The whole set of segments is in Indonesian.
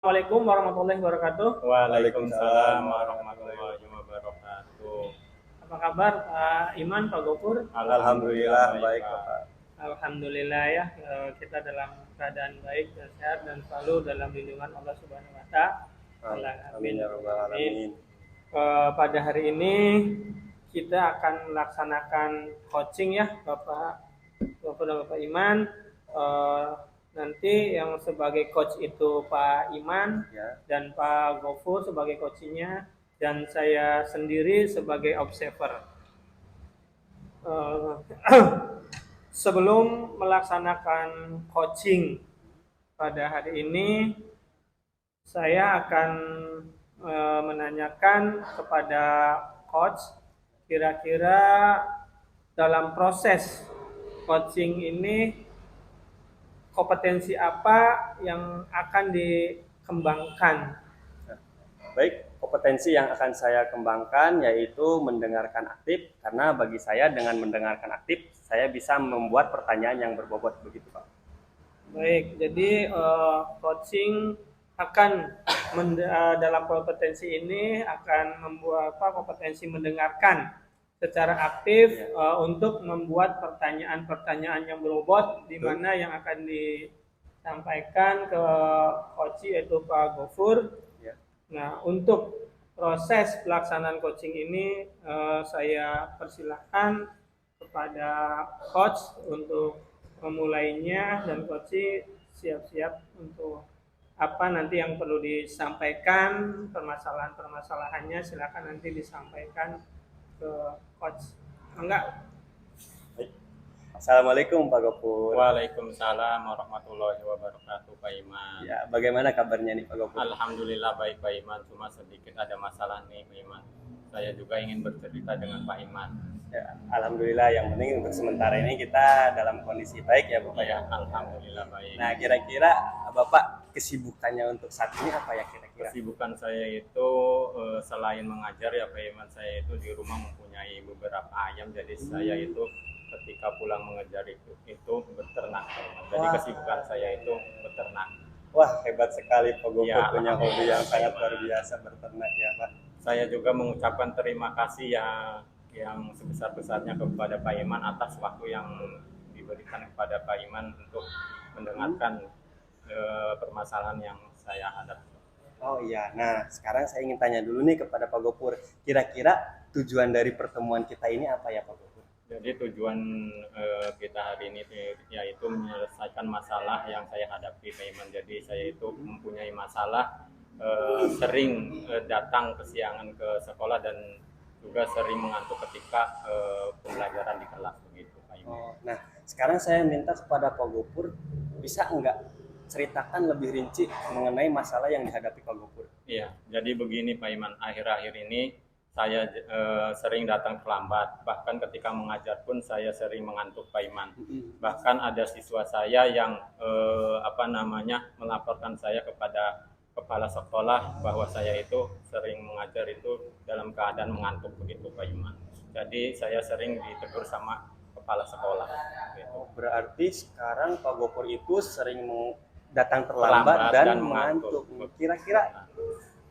Assalamualaikum warahmatullahi wabarakatuh. Waalaikumsalam warahmatullahi wabarakatuh. Apa kabar Pak Iman, Pak Gofur? Alhamdulillah baik Bapak. Alhamdulillah ya, kita dalam keadaan baik dan sehat dan selalu dalam lindungan Allah Subhanahu wa taala. Amin ya rabbal alamin. Pada hari ini kita akan melaksanakan coaching ya Bapak Gofur dan Bapak Iman. Nanti yang sebagai coach itu Pak Iman Ya. dan Pak Gofur sebagai coachingnya dan saya sendiri sebagai observer. Sebelum melaksanakan coaching pada hari ini, saya akan menanyakan kepada coach kira-kira dalam proses coaching ini kompetensi apa yang akan dikembangkan. Baik, kompetensi yang akan saya kembangkan yaitu mendengarkan aktif, karena bagi saya dengan mendengarkan aktif saya bisa membuat pertanyaan yang berbobot, begitu Pak. Baik, jadi coaching akan dalam kompetensi ini akan membuat kompetensi mendengarkan secara aktif untuk membuat pertanyaan-pertanyaan yang berbobot di mana yang akan disampaikan ke coach yaitu Pak Gofur. Ya. Nah, untuk proses pelaksanaan coaching ini saya persilahkan kepada coach untuk memulainya dan coach siap-siap untuk apa nanti yang perlu disampaikan, permasalahan-permasalahannya silakan nanti disampaikan ke coach. Enggak? Assalamualaikum Pak Gopur. Waalaikumsalam warahmatullahi wabarakatuh Pak Iman. Ya, bagaimana kabarnya nih Pak Gopur? Alhamdulillah baik Pak Iman, cuma sedikit ada masalah nih Pak Iman. Saya juga ingin bercerita dengan Pak Iman. Ya, alhamdulillah, yang penting untuk sementara ini kita dalam kondisi baik ya Bapak ya. Alhamdulillah baik. Nah, kira-kira Bapak kesibukannya untuk saat ini apa ya kira-kira? Kesibukan saya itu selain mengajar ya Pak Iman, saya itu di rumah mempunyai beberapa ayam, jadi saya itu ketika pulang mengejar itu beternak Pak Iman. Jadi kesibukan saya itu beternak. Wah, hebat sekali Pak Gopur, Ya, punya hobi yang sangat Pak luar Iman. biasa, berternak ya Pak. Saya juga mengucapkan terima kasih ya yang sebesar-besarnya kepada Pak Iman atas waktu yang diberikan kepada Pak Iman untuk mendengarkan permasalahan yang saya hadapi. Oh iya, nah sekarang saya ingin tanya dulu nih kepada Pak Gopur, kira-kira tujuan dari pertemuan kita ini apa ya Pak Gopur? Jadi tujuan kita hari ini yaitu menyelesaikan masalah yang saya hadapi Pak Iman. Jadi saya itu mempunyai masalah sering datang kesiangan ke sekolah dan juga sering mengantuk ketika pembelajaran di kelas, begitu Pak Iman. Oh, nah sekarang saya minta kepada Pak Gopur, bisa enggak ceritakan lebih rinci mengenai masalah yang dihadapi Pak Gopur? Iya, jadi begini Pak Iman, akhir-akhir ini saya sering datang terlambat, bahkan ketika mengajar pun saya sering mengantuk Pak Iman. Bahkan ada siswa saya yang melaporkan saya kepada kepala sekolah bahwa saya itu sering mengajar itu dalam keadaan mengantuk, begitu Pak Iman. Jadi saya sering ditegur sama kepala sekolah. Gitu. Berarti sekarang Pak Gopur itu sering datang terlambat dan mengantuk. Kira-kira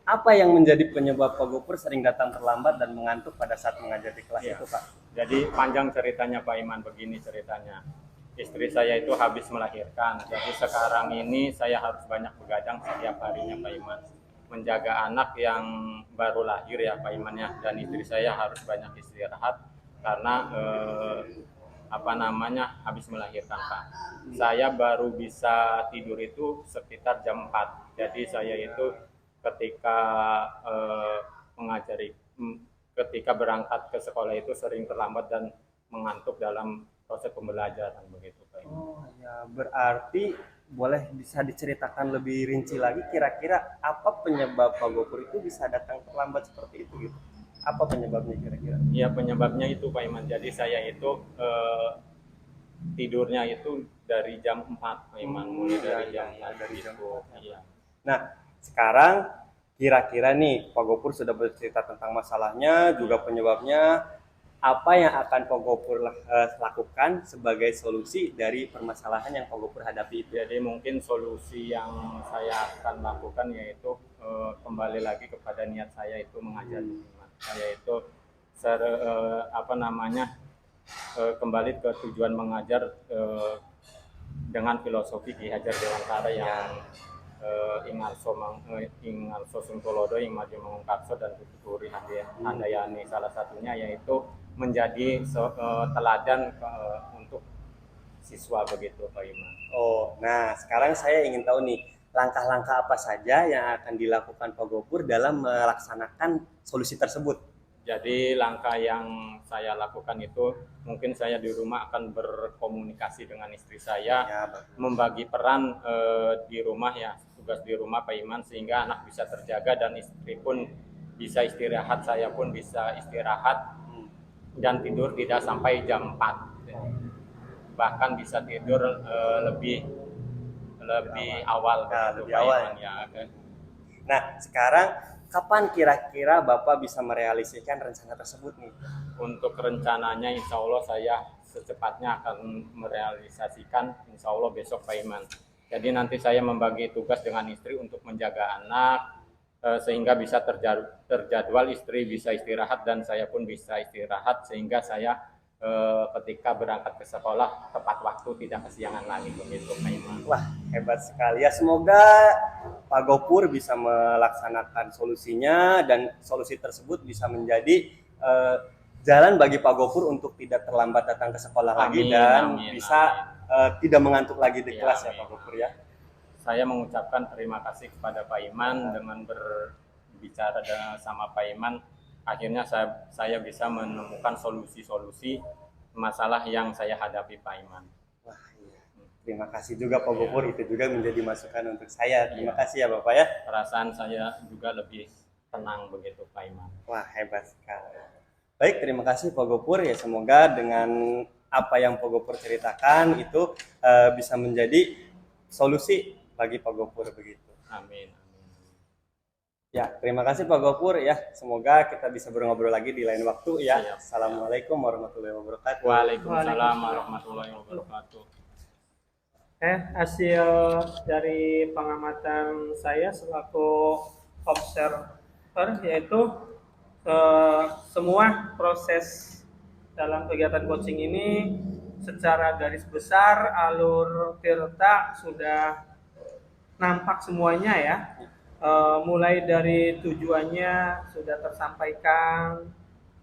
apa yang menjadi penyebab Pak Gopur sering datang terlambat dan mengantuk pada saat mengajar di kelas itu Pak? Jadi panjang ceritanya Pak Iman, begini ceritanya. Istri saya itu habis melahirkan, jadi sekarang ini saya harus banyak begadang setiap harinya Pak Iman. Menjaga anak yang baru lahir ya Pak Iman ya, dan istri saya harus banyak istirahat karena habis melahirkan Pak. Saya baru bisa tidur itu sekitar jam 4. Jadi saya itu ketika ketika berangkat ke sekolah itu sering terlambat dan mengantuk dalam proses pembelajaran, begitu Pak. Oh ya, berarti bisa diceritakan lebih rinci lagi kira-kira apa penyebab Pak Gopur itu bisa datang terlambat seperti itu gitu? Apa penyebabnya kira-kira? Ya, penyebabnya itu Pak Iman. Jadi saya itu tidurnya itu dari jam 4 Pak Iman, mulai dari jam 4 gitu. Nah, sekarang kira-kira nih Pak Gopur sudah bercerita tentang masalahnya juga penyebabnya. apa yang akan Pak Gopur lakukan sebagai solusi dari permasalahan yang Pak Gopur hadapi itu? Jadi mungkin solusi yang saya akan lakukan yaitu kembali lagi kepada niat saya itu mengajar iman. Saya itu kembali ke tujuan mengajar dengan filosofi Ki Hajar Dewantara yang ingarso sungtolodo ing maju mengungkapso dan tuturi handayani, salah satunya yaitu menjadi teladan untuk siswa begitu Pak Iman. Oh, nah sekarang saya ingin tahu nih langkah-langkah apa saja yang akan dilakukan Pak Gopur dalam melaksanakan solusi tersebut. Jadi langkah yang saya lakukan itu mungkin saya di rumah akan berkomunikasi dengan istri saya, Ya, membagi peran di rumah ya, tugas di rumah Pak Iman, sehingga anak bisa terjaga dan istri pun bisa istirahat, saya pun bisa istirahat dan tidur tidak sampai jam 4. Bahkan bisa tidur lebih awal. Nah, lebih awal ya. Nah, sekarang kapan kira-kira Bapak bisa merealisasikan rencana tersebut nih? Untuk rencananya insya Allah saya secepatnya akan merealisasikan insya Allah besok Pak Iman. Jadi nanti saya membagi tugas dengan istri untuk menjaga anak sehingga bisa terjadwal, istri bisa istirahat dan saya pun bisa istirahat sehingga saya ketika berangkat ke sekolah tepat waktu, tidak kesiangan lagi begitu Pak Iman. Wah, hebat sekali ya. Semoga Pak Gopur bisa melaksanakan solusinya dan solusi tersebut bisa menjadi jalan bagi Pak Gopur untuk tidak terlambat datang ke sekolah lagi dan bisa tidak mengantuk lagi di kelas ya Pak Gopur ya. Saya mengucapkan terima kasih kepada Pak Iman dengan berbicara sama Pak Iman. Akhirnya saya bisa menemukan solusi-solusi masalah yang saya hadapi Pak Iman. Wah, iya. Terima kasih juga Pak Gopur, itu juga menjadi masukan untuk saya. Terima kasih ya Bapak ya. Perasaan saya juga lebih tenang begitu Pak Iman. Wah, hebat sekali. Baik, terima kasih Pak Gopur ya. Semoga dengan apa yang Pak Gopur ceritakan itu bisa menjadi solusi bagi Pak Gopur begitu. Amin. Ya, terima kasih Pak Gopur ya. Semoga kita bisa ngobrol lagi di lain waktu ya. Siap. Assalamualaikum warahmatullahi wabarakatuh. Waalaikumsalam warahmatullahi wabarakatuh. Hasil dari pengamatan saya selaku observer yaitu semua proses dalam kegiatan coaching ini secara garis besar alur tirta sudah nampak semuanya ya. Mulai dari tujuannya sudah tersampaikan,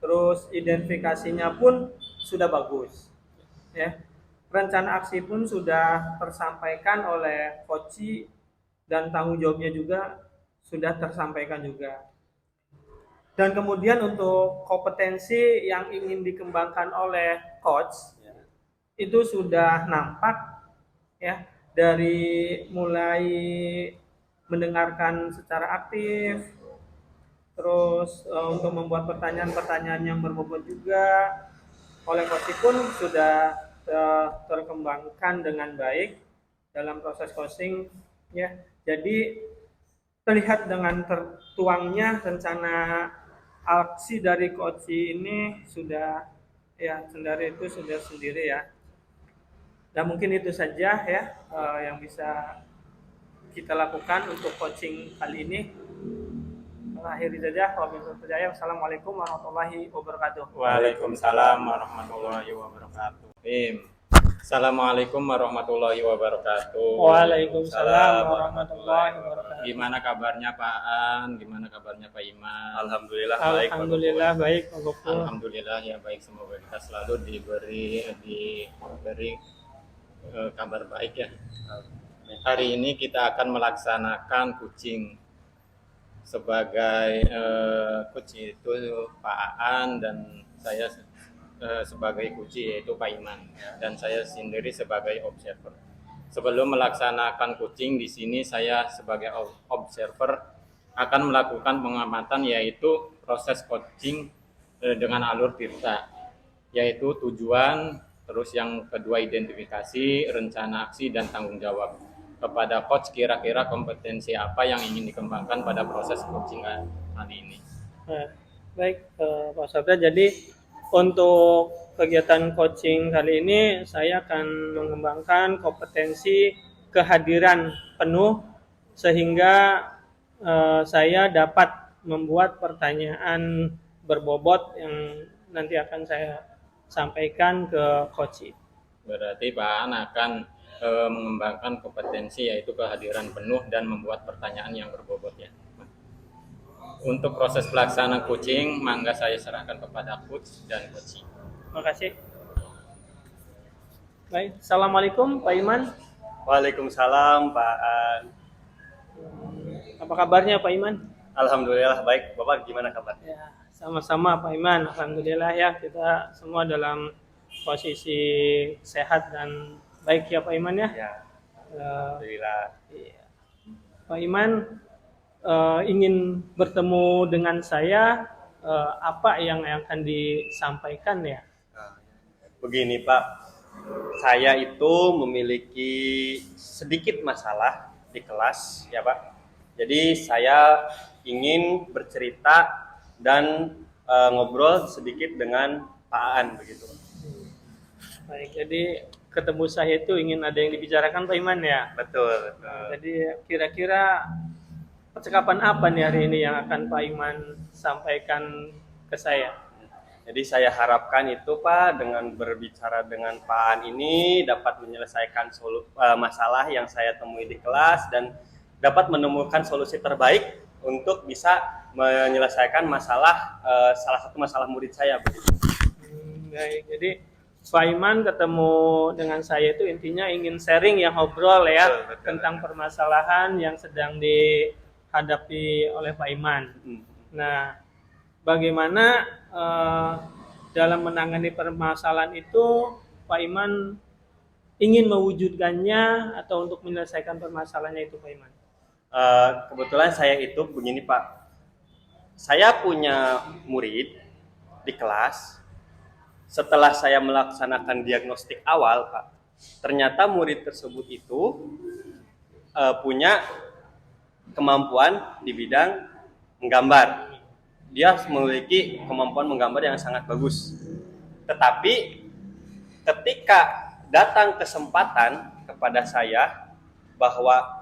terus identifikasinya pun sudah bagus, ya. Rencana aksi pun sudah tersampaikan oleh Koci dan tanggung jawabnya juga sudah tersampaikan juga. Dan kemudian untuk kompetensi yang ingin dikembangkan oleh coach itu sudah nampak, ya, dari mulai mendengarkan secara aktif, terus untuk membuat pertanyaan-pertanyaan yang berbobot juga oleh coach pun sudah terkembangkan dengan baik dalam proses coaching ya. Jadi terlihat dengan tertuangnya rencana aksi dari coach ini sudah ya, sendiri itu sudah sendiri ya. Dan mungkin itu saja ya yang bisa kita lakukan untuk coaching kali ini. Akhiri saja. Wassalamualaikum warahmatullahi wabarakatuh. Waalaikumsalam warahmatullahi wabarakatuh. Assalamualaikum warahmatullahi wabarakatuh. Waalaikumsalam warahmatullahi wabarakatuh. Gimana kabarnya Pak An? Gimana kabarnya Pak Iman? Alhamdulillah baik. Alhamdulillah baik Pak Gopur. Alhamdulillah ya baik, semoga kita selalu diberi kabar baik ya. Hari ini kita akan melaksanakan coaching sebagai coach itu Pak Aan dan saya sebagai coach yaitu Pak Iman dan saya sendiri sebagai observer. Sebelum melaksanakan coaching di sini saya sebagai observer akan melakukan pengamatan yaitu proses coaching dengan alur tirta, yaitu tujuan, terus yang kedua identifikasi, rencana aksi dan tanggung jawab. Kepada coach kira-kira kompetensi apa yang ingin dikembangkan pada proses coaching kali ini. Baik Pak Sabda, jadi Untuk kegiatan coaching kali ini saya akan mengembangkan kompetensi kehadiran penuh sehingga saya dapat membuat pertanyaan berbobot yang nanti akan saya sampaikan ke coach. Berarti Pak An akan mengembangkan kompetensi yaitu kehadiran penuh dan membuat pertanyaan yang berbobot ya. Untuk proses pelaksanaan coaching, mangga saya serahkan kepada coach dan coaching. Terima kasih. Baik, Assalamualaikum Pak Iman. Waalaikumsalam Pak An. Apa kabarnya Pak Iman? Alhamdulillah baik. Bapak gimana kabarnya? Ya, sama-sama Pak Iman. Alhamdulillah ya, kita semua dalam posisi sehat dan baik ya Pak Iman ya. Ya, Eh, alhamdulillah. iya. Pak Iman ingin bertemu dengan saya, apa yang akan disampaikan ya? Nah, begini Pak, saya itu memiliki sedikit masalah di kelas ya Pak. Jadi saya ingin bercerita dan ngobrol sedikit dengan Pak Aan begitu. Baik, jadi ketemu saya itu ingin ada yang dibicarakan Pak Iman ya. Betul, betul. Jadi kira-kira percakapan apa nih hari ini yang akan Pak Iman sampaikan ke saya? Jadi saya harapkan itu Pak dengan berbicara dengan Pak Aan ini dapat menyelesaikan masalah yang saya temui di kelas dan dapat menemukan solusi terbaik untuk bisa menyelesaikan masalah salah satu masalah murid saya begitu. Baik, jadi Pak Iman ketemu dengan saya itu intinya ingin sharing yang ngobrol ya, Betul. tentang permasalahan yang sedang dihadapi oleh Pak Iman. Nah, bagaimana dalam menangani permasalahan itu Pak Iman ingin mewujudkannya atau untuk menyelesaikan permasalahannya itu Pak Iman? Kebetulan saya itu begini Pak, saya punya murid di kelas. Setelah saya melaksanakan diagnostik awal Pak, ternyata murid tersebut itu punya kemampuan di bidang menggambar. Dia memiliki kemampuan menggambar yang sangat bagus. Tetapi ketika datang kesempatan kepada saya bahwa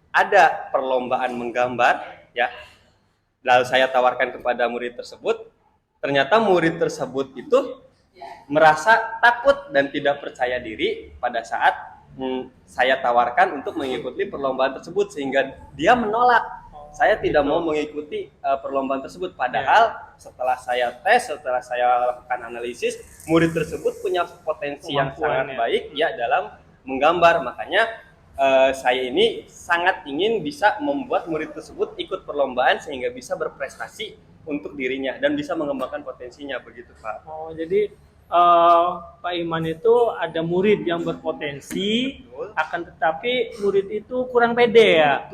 ada perlombaan menggambar ya, lalu saya tawarkan kepada murid tersebut, ternyata murid tersebut itu merasa takut dan tidak percaya diri pada saat saya tawarkan untuk mengikuti perlombaan tersebut, sehingga dia menolak. Saya tidak mau mengikuti perlombaan tersebut, padahal setelah saya tes, setelah saya lakukan analisis, murid tersebut punya potensi yang sangat baik ya dalam menggambar. Makanya saya ini sangat ingin bisa membuat murid tersebut ikut perlombaan sehingga bisa berprestasi untuk dirinya dan bisa mengembangkan potensinya begitu Pak. Oh, jadi Pak Iman itu ada murid yang berpotensi, Betul. akan tetapi murid itu kurang pede ya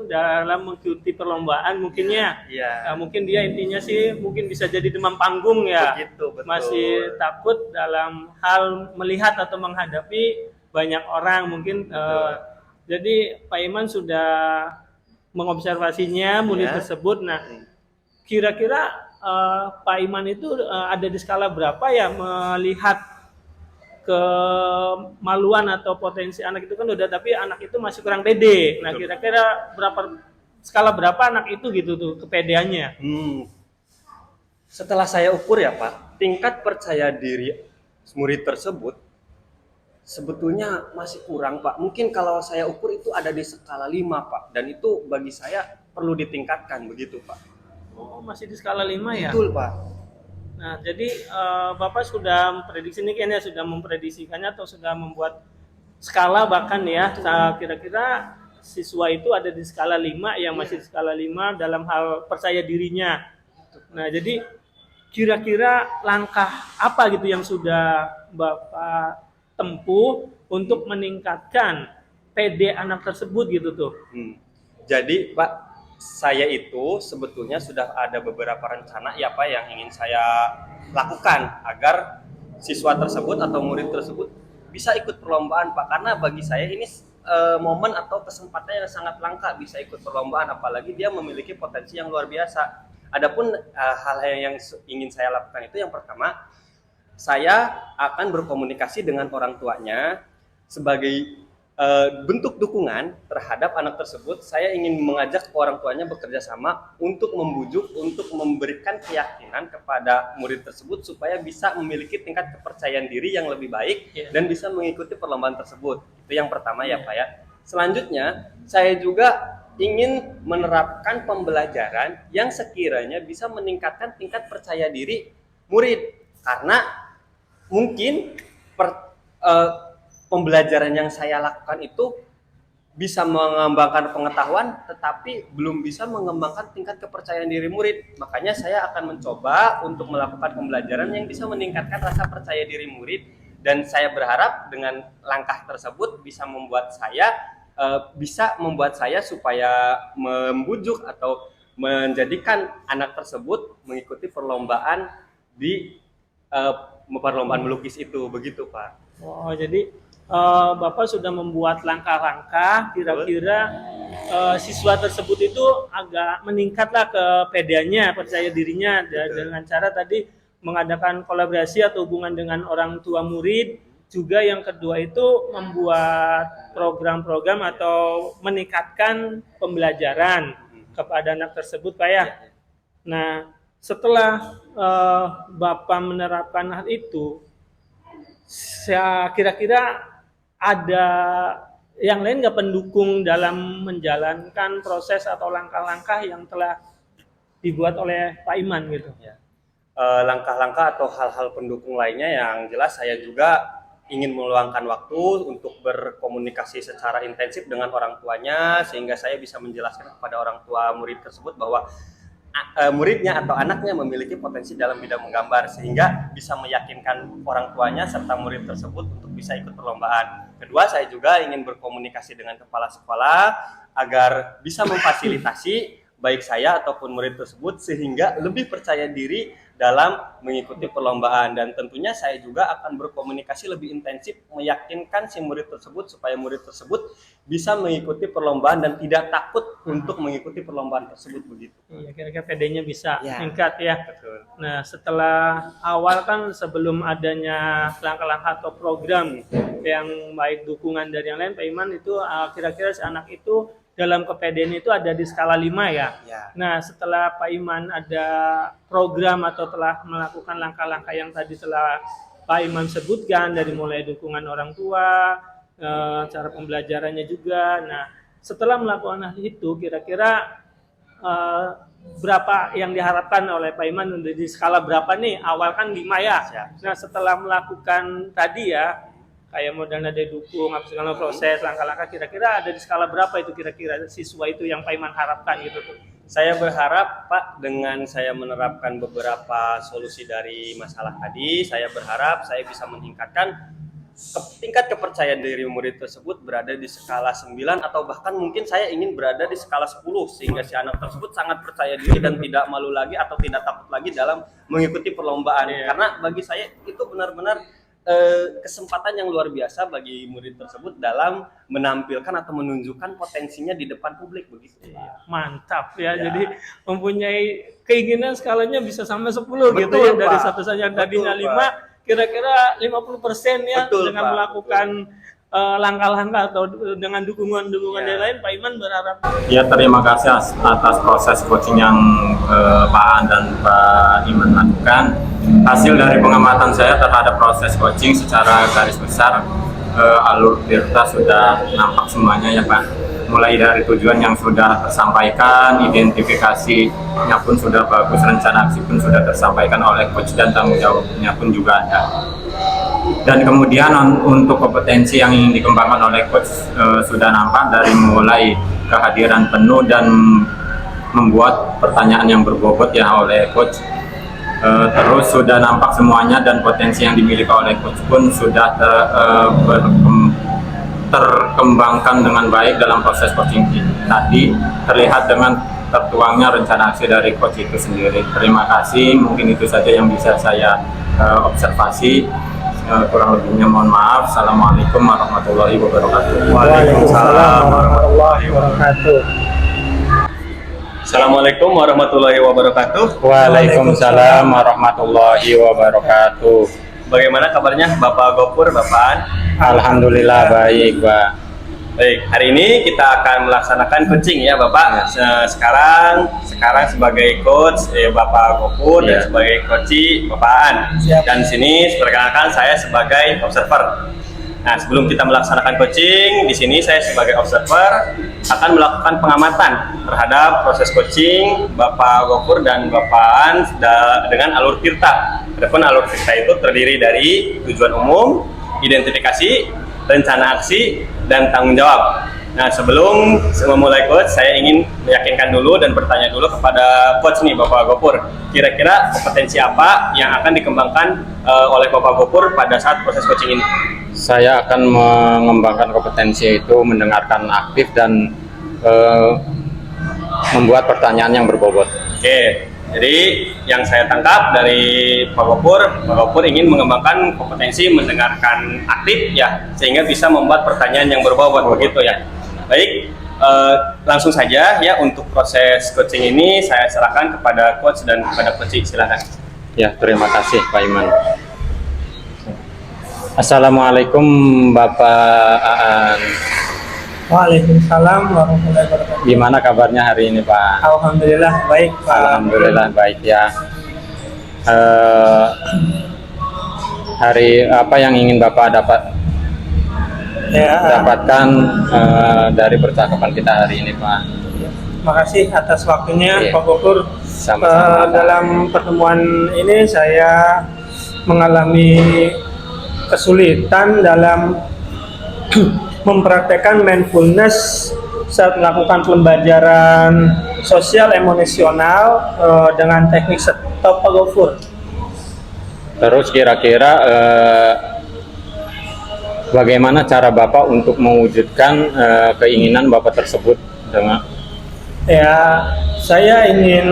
dalam mengikuti perlombaan mungkinnya. Iya. Mungkin dia intinya sih mungkin bisa jadi demam panggung ya. Begitu, betul. Masih takut dalam hal melihat atau menghadapi banyak orang mungkin. Jadi Pak Iman sudah mengobservasinya murid tersebut. Nah, kira-kira Pak Iman itu ada di skala berapa ya melihat kemaluan atau potensi anak itu kan udah, tapi anak itu masih kurang pede. Nah, kira-kira skala berapa anak itu gitu tuh kepedeannya? Setelah saya ukur ya Pak, tingkat percaya diri murid tersebut sebetulnya masih kurang Pak. Mungkin kalau saya ukur itu ada di skala 5 Pak, dan itu bagi saya perlu ditingkatkan begitu Pak. Oh, masih di skala 5 ya? Betul Pak. Nah, jadi Bapak sudah memprediksi ini kayaknya sudah memprediksikannya atau sudah membuat skala bahkan ya, kira-kira siswa itu ada di skala 5 yang masih di skala 5 dalam hal percaya dirinya. Nah, jadi kira-kira langkah apa gitu yang sudah Bapak tempuh untuk meningkatkan PD anak tersebut gitu tuh? Jadi Pak, saya itu sebetulnya sudah ada beberapa rencana ya Pak yang ingin saya lakukan agar siswa tersebut atau murid tersebut bisa ikut perlombaan Pak, karena bagi saya ini momen atau kesempatan yang sangat langka bisa ikut perlombaan, apalagi dia memiliki potensi yang luar biasa. Adapun hal yang ingin saya lakukan itu yang pertama, saya akan berkomunikasi dengan orang tuanya sebagai bentuk dukungan terhadap anak tersebut. Saya ingin mengajak orang tuanya bekerja sama untuk membujuk, untuk memberikan keyakinan kepada murid tersebut supaya bisa memiliki tingkat kepercayaan diri yang lebih baik dan bisa mengikuti perlombaan tersebut. Itu yang pertama ya Pak ya. Selanjutnya, saya juga ingin menerapkan pembelajaran yang sekiranya bisa meningkatkan tingkat percaya diri murid, karena mungkin pembelajaran yang saya lakukan itu bisa mengembangkan pengetahuan tetapi belum bisa mengembangkan tingkat kepercayaan diri murid. Makanya saya akan mencoba untuk melakukan pembelajaran yang bisa meningkatkan rasa percaya diri murid, dan saya berharap dengan langkah tersebut bisa membuat saya supaya membujuk atau menjadikan anak tersebut mengikuti perlombaan di perlombaan melukis itu, begitu Pak. Oh, jadi Bapak sudah membuat langkah-langkah kira-kira siswa tersebut itu agak meningkatlah kepedeannya, percaya dirinya dengan cara tadi mengadakan kolaborasi atau hubungan dengan orang tua murid. Juga yang kedua itu membuat program-program atau meningkatkan pembelajaran kepada anak tersebut Pak ya. Nah, setelah Bapak menerapkan hal itu, kira-kira ada yang lain nggak pendukung dalam menjalankan proses atau langkah-langkah yang telah dibuat oleh Pak Iman gitu? Ya. Langkah-langkah atau hal-hal pendukung lainnya yang jelas saya juga ingin meluangkan waktu untuk berkomunikasi secara intensif dengan orang tuanya sehingga saya bisa menjelaskan kepada orang tua murid tersebut bahwa muridnya atau anaknya memiliki potensi dalam bidang menggambar sehingga bisa meyakinkan orang tuanya serta murid tersebut untuk bisa ikut perlombaan. Kedua, saya juga ingin berkomunikasi dengan kepala sekolah agar bisa memfasilitasi baik saya ataupun murid tersebut sehingga lebih percaya diri dalam mengikuti perlombaan, dan tentunya saya juga akan berkomunikasi lebih intensif meyakinkan si murid tersebut supaya murid tersebut bisa mengikuti perlombaan dan tidak takut untuk mengikuti perlombaan tersebut, begitu. Iya, kira-kira PD-nya bisa Ya, meningkat ya. betul. Nah, setelah awal kan sebelum adanya langkah-langkah atau program yang baik dukungan dari yang lain, Pak Iman itu kira-kira si anak itu dalam kepedean itu ada di skala 5 ya. Ya. Nah, setelah Pak Iman ada program atau telah melakukan langkah-langkah yang tadi telah Pak Iman sebutkan, dari mulai dukungan orang tua, cara pembelajarannya juga. Nah, setelah melakukan hal itu, kira-kira berapa yang diharapkan oleh Pak Iman di skala berapa nih? Awal kan 5 ya. Nah, setelah melakukan tadi ya, kayak modal nada dukung, apa segala proses, langkah-langkah, kira-kira ada di skala berapa itu kira-kira siswa itu yang Pak Iman harapkan gitu tuh? Saya berharap Pak, dengan saya menerapkan beberapa solusi dari masalah tadi, saya berharap saya bisa meningkatkan tingkat kepercayaan diri murid tersebut berada di skala 9 atau bahkan mungkin saya ingin berada di skala 10 sehingga si anak tersebut sangat percaya diri dan tidak malu lagi atau tidak takut lagi dalam mengikuti perlombaan. Karena bagi saya itu benar-benar kesempatan yang luar biasa bagi murid tersebut dalam menampilkan atau menunjukkan potensinya di depan publik, begitu. Mantap ya. Jadi mempunyai keinginan skalanya bisa sampai 10 gitu ya, Pak. dari satu saja yang tadinya 5 kira-kira 50% ya. Betul, dengan Pak. melakukan langkah-langkah atau dengan dukungan-dukungan yang lain. Pak Iman berharap Ya, terima kasih atas proses coaching yang Pak An dan Pak Iman lakukan. Hasil dari pengamatan saya terhadap proses coaching secara garis besar, alur Tirta sudah nampak semuanya ya Pak. Mulai dari tujuan yang sudah tersampaikan, identifikasinya pun sudah bagus, rencana aksi pun sudah tersampaikan oleh coach dan tanggung jawabnya pun juga ada. Dan kemudian untuk kompetensi yang ingin dikembangkan oleh coach sudah nampak dari mulai kehadiran penuh dan membuat pertanyaan yang berbobot ya oleh coach. Terus sudah nampak semuanya dan potensi yang dimiliki oleh coach pun sudah terkembangkan dengan baik dalam proses coaching tadi, terlihat dengan tertuangnya rencana aksi dari coach itu sendiri. Terima kasih, mungkin itu saja yang bisa saya observasi. Kurang lebihnya mohon maaf. Assalamualaikum warahmatullahi wabarakatuh. Waalaikumsalam warahmatullahi wabarakatuh. Assalamualaikum warahmatullahi wabarakatuh. Waalaikumsalam warahmatullahi wabarakatuh. bagaimana kabarnya Bapak Gopur, Bapak An? Alhamdulillah baik, Pak. Baik, hari ini kita akan melaksanakan coaching ya Bapak. Sekarang sebagai coach Bapak Gopur dan sebagai coach Bapak An. Dan sini perkenalkan saya sebagai observer. Nah, sebelum kita melaksanakan coaching, di sini saya sebagai observer akan melakukan pengamatan terhadap proses coaching Bapak Gopur dan Bapak An dengan alur tirta. Adapun alur tirta itu terdiri dari tujuan umum, identifikasi, rencana aksi, dan tanggung jawab. Nah, sebelum memulai coach, saya ingin meyakinkan dulu dan bertanya dulu kepada coach nih Bapak Gopur. Kira-kira kompetensi apa yang akan dikembangkan oleh Bapak Gopur pada saat proses coaching ini? Saya akan mengembangkan kompetensi itu mendengarkan aktif dan membuat pertanyaan yang berbobot. Oke, jadi yang saya tangkap dari Pak Gopur ingin mengembangkan kompetensi mendengarkan aktif ya, sehingga bisa membuat pertanyaan yang berbobot begitu ya. Baik, langsung saja ya untuk proses coaching ini saya serahkan kepada coach dan kepada coach, silakan. Ya, terima kasih Pak Iman. Assalamualaikum Bapak Aan. Waalaikumsalam warahmatullahi wabarakatuh. Gimana kabarnya hari ini Pak? Alhamdulillah baik, Pak. Alhamdulillah baik ya. Hari apa yang ingin Bapak dapatkan dari percakapan kita hari ini Pak? Makasih atas waktunya Pak Gopur. Sama-sama. Dalam pertemuan ini saya mengalami kesulitan dalam mempraktekkan mindfulness saat melakukan pembelajaran sosial emosional dengan teknik stop Pak Gopur. Terus kira-kira bagaimana cara Bapak untuk mewujudkan keinginan Bapak tersebut dengan? Ya, saya ingin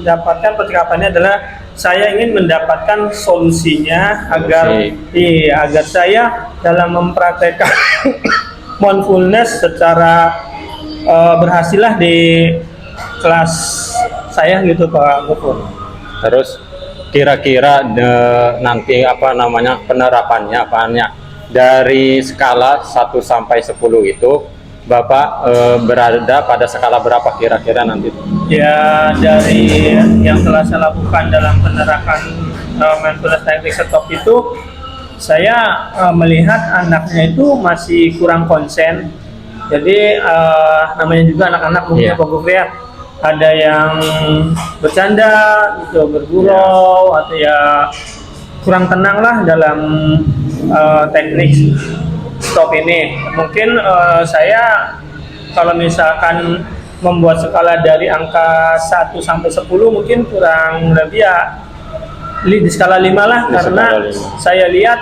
dapatkan percakapannya adalah saya ingin mendapatkan solusinya agar saya dalam mempraktekkan mindfulness secara berhasillah di kelas saya gitu Pak Gopur. Terus kira-kira nanti penerapannya dari skala 1 sampai 10 itu Bapak berada pada skala berapa kira-kira nanti? Ya, dari yang telah saya lakukan dalam penerapan mindfulness teknik stop itu, saya melihat anaknya itu masih kurang konsen. Jadi namanya juga anak-anak mungkin Pak Gopur ya, ada yang bercanda, gitu, bergurau, atau ya kurang tenang lah dalam teknik stop ini. Mungkin saya kalau misalkan membuat skala dari angka 1 sampai 10 mungkin kurang lebih ya di skala 5 lah, karena saya lihat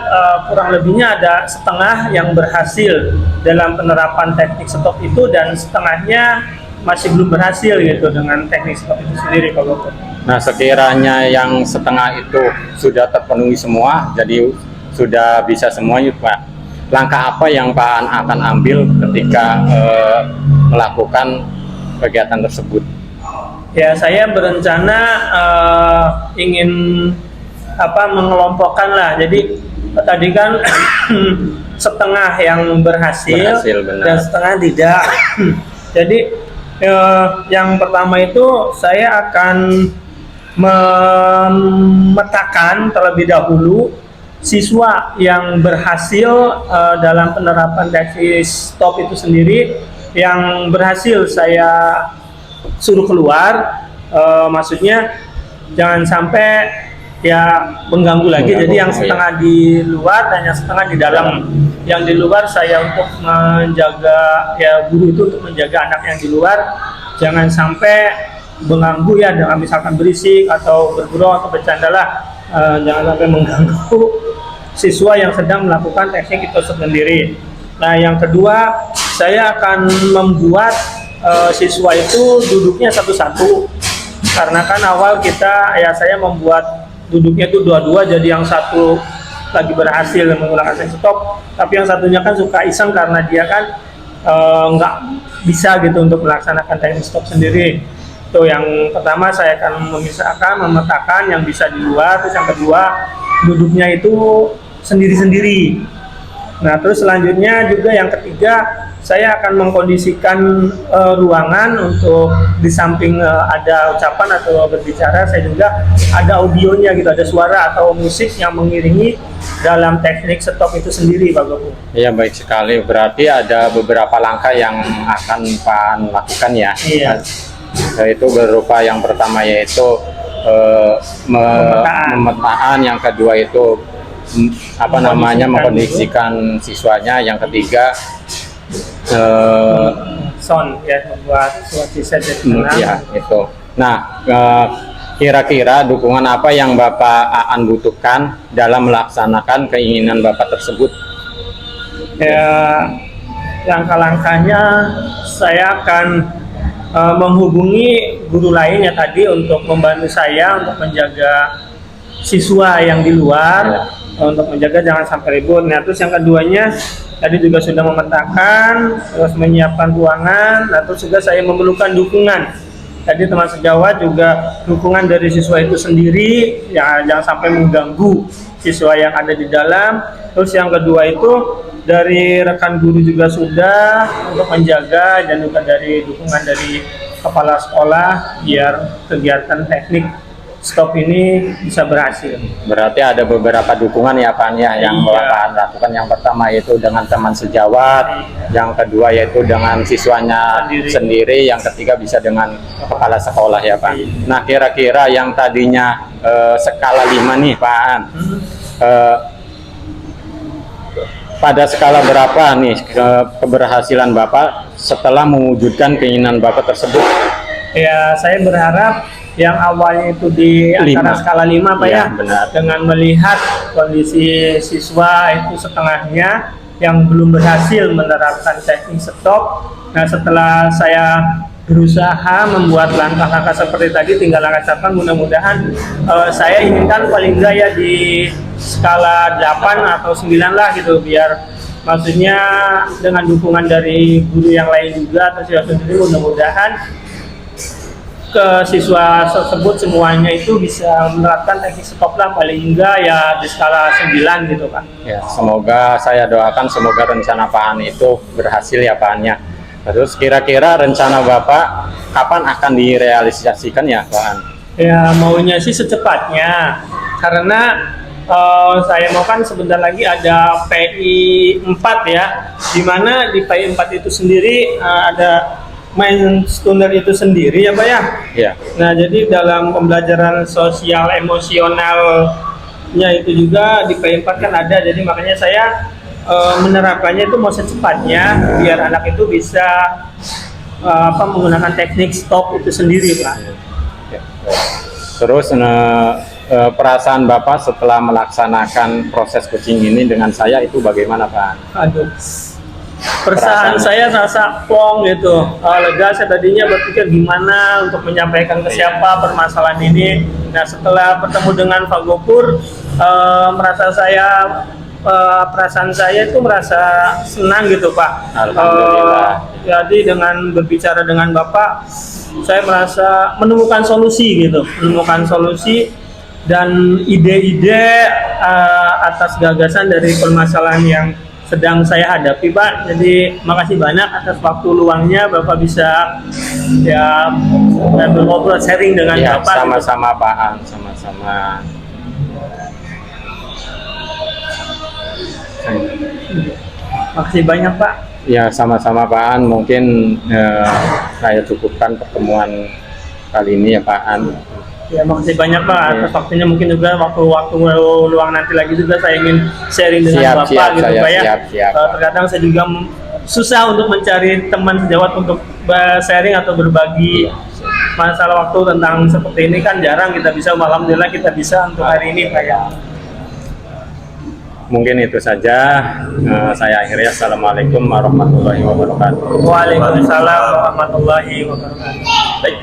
kurang lebihnya ada setengah yang berhasil dalam penerapan teknik stop itu dan setengahnya masih belum berhasil gitu dengan teknik stop itu sendiri Pak Gopur. Nah, sekiranya yang setengah itu sudah terpenuhi semua, jadi sudah bisa semuanya Pak, langkah apa yang Pak An akan ambil ketika melakukan kegiatan tersebut? Ya, saya berencana ingin mengelompokkan lah. Jadi tadi kan setengah yang berhasil dan setengah tidak. Jadi yang pertama itu saya akan memetakan terlebih dahulu siswa yang berhasil dalam penerapan teknik stop itu sendiri, yang berhasil saya suruh keluar, maksudnya jangan sampai ya mengganggu lagi. Jadi yang setengah di luar dan yang setengah di dalam. Yang di luar saya untuk menjaga, ya guru itu untuk menjaga anak yang di luar jangan sampai mengganggu ya, dengan misalkan berisik atau bergurau atau bercanda lah, jangan sampai mengganggu siswa yang sedang melakukan teknik itu sendiri. Nah, yang kedua, saya akan membuat siswa itu duduknya satu-satu, karena kan awal saya membuat duduknya itu dua-dua, jadi yang satu lagi berhasil menggunakan teknik stop, tapi yang satunya kan suka iseng karena dia kan nggak bisa gitu untuk melaksanakan teknik stop sendiri. Itu yang pertama, saya akan memisahkan, memetakan yang bisa di luar. Terus yang kedua, duduknya itu sendiri-sendiri. Nah, terus selanjutnya juga yang ketiga, saya akan mengkondisikan ruangan untuk di samping ada ucapan atau berbicara, saya juga ada audionya gitu, ada suara atau musik yang mengiringi dalam teknik stop itu sendiri, Pak Gopur. Iya, baik sekali. Berarti ada beberapa langkah yang akan Pak lakukan ya. Iya. Itu berupa yang pertama yaitu pemetaan, yang kedua itu mengkondisikan siswanya, yang ketiga sound ya, membuat suatu set ya itu. Nah, kira-kira dukungan apa yang Bapak Aan butuhkan dalam melaksanakan keinginan Bapak tersebut? Ya, langkah-langkahnya saya akan menghubungi guru lainnya tadi untuk membantu saya untuk menjaga siswa yang di luar, untuk menjaga jangan sampai ribut. Nah, terus yang keduanya tadi juga sudah memetakan, terus menyiapkan ruangan. Nah, terus juga saya memerlukan dukungan. Tadi teman sejawat juga dukungan dari siswa itu sendiri, ya jangan sampai mengganggu siswa yang ada di dalam. Terus yang kedua itu dari rekan guru juga sudah untuk menjaga, dan juga dari dukungan dari kepala sekolah biar kegiatan teknik stop ini bisa berhasil. Berarti ada beberapa dukungan ya Pak ya yang Bapak lakukan. Yang pertama yaitu dengan teman sejawat, yang kedua yaitu dengan siswanya sendiri, yang ketiga bisa dengan kepala sekolah ya Pak. Nah, kira-kira yang tadinya skala 5 nih Pak Aan, pada skala berapa nih keberhasilan Bapak setelah mewujudkan keinginan Bapak tersebut? Ya, saya berharap yang awalnya itu di antara skala 5 Pak ya, benar. Dengan melihat kondisi siswa itu setengahnya yang belum berhasil menerapkan teknik stop. Nah, setelah saya berusaha membuat langkah-langkah seperti tadi, tinggal langkah catatan, mudah-mudahan saya inginkan paling enggak ya di skala 8 atau 9 lah gitu, biar maksudnya dengan dukungan dari guru yang lain juga atau siswa sendiri, mudah-mudahan ke siswa tersebut semuanya itu bisa menerapkan teknik stop lah paling enggak ya di skala 9 gitu Pak. Ya, semoga saya doakan semoga rencana Pak Aan itu berhasil ya Pak Aan ya. Terus kira-kira rencana Bapak kapan akan direalisasikan ya Pak Aan? Ya, maunya sih secepatnya, karena saya mau kan sebentar lagi ada PI 4 ya, dimana di PI 4 itu sendiri ada main tuner itu sendiri ya Pak ya. Iya. Nah, jadi dalam pembelajaran sosial emosionalnya itu juga di PI 4 kan ada, jadi makanya saya menerapkannya itu mau secepatnya biar anak itu bisa menggunakan teknik stop itu sendiri Pak. Ya. Terus perasaan Bapak setelah melaksanakan proses coaching ini dengan saya itu bagaimana Pak? Aduh, perasaan saya rasa plong gitu, lega. Saya tadinya berpikir gimana untuk menyampaikan ke siapa permasalahan ini. Nah, setelah bertemu dengan Pak Gopur, perasaan saya itu merasa senang gitu Pak. Alhamdulillah. Jadi dengan berbicara dengan Bapak, saya merasa menemukan solusi gitu, dan ide-ide atas gagasan dari permasalahan yang sedang saya hadapi Pak. Jadi makasih banyak atas waktu luangnya Bapak bisa ya ngobrol sharing dengan Ya, Bapak. sama-sama Pak Aan, sama-sama. Makasih banyak Pak. Ya, sama-sama Pak Aan. Mungkin saya cukupkan pertemuan kali ini ya Pak Aan. Ya, makasih banyak Pak atas waktunya. Mungkin juga waktu luang nanti lagi juga saya ingin sharing dengan Bapak gitu Pak ya. Terkadang saya juga susah untuk mencari teman sejawat untuk sharing atau berbagi masalah waktu tentang seperti ini kan jarang kita bisa. Alhamdulillah kita bisa untuk hari ini Pak ya. Mungkin itu saja. Saya akhiri. Assalamualaikum warahmatullahi wabarakatuh. Waalaikumsalam warahmatullahi wabarakatuh. Baik,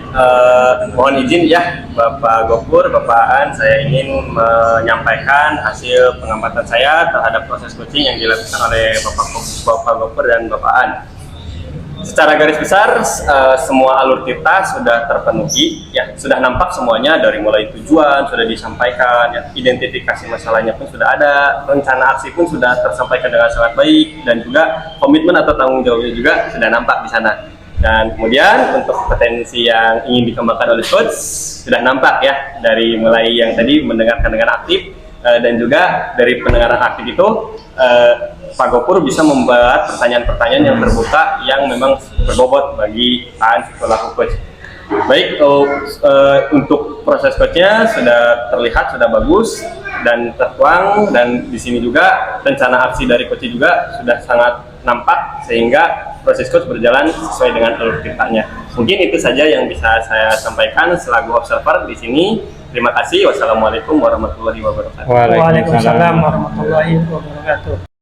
mohon izin ya Bapak Gopur, Bapak Aan, saya ingin menyampaikan hasil pengamatan saya terhadap proses coaching yang dilakukan oleh Bapak Gopur dan Bapak Aan. Secara garis besar semua alur kita sudah terpenuhi, ya sudah nampak semuanya dari mulai tujuan sudah disampaikan, ya, identifikasi masalahnya pun sudah ada, rencana aksi pun sudah tersampaikan dengan sangat baik, dan juga komitmen atau tanggung jawabnya juga sudah nampak di sana. Dan kemudian untuk potensi yang ingin dikembangkan oleh coach sudah nampak ya, dari mulai yang tadi mendengarkan dengan aktif dan juga dari pendengaran aktif itu Pak Gopur bisa membuat pertanyaan-pertanyaan yang terbuka yang memang berbobot bagi Aan selaku coach. Baik, untuk proses coachnya sudah terlihat sudah bagus dan tertuang, dan di sini juga rencana aksi dari coach juga sudah sangat nampak sehingga proses coach berjalan sesuai dengan alur ceritanya. Mungkin itu saja yang bisa saya sampaikan selaku observer di sini. Terima kasih. Wassalamualaikum warahmatullahi wabarakatuh. Waalaikumsalam warahmatullahi wabarakatuh.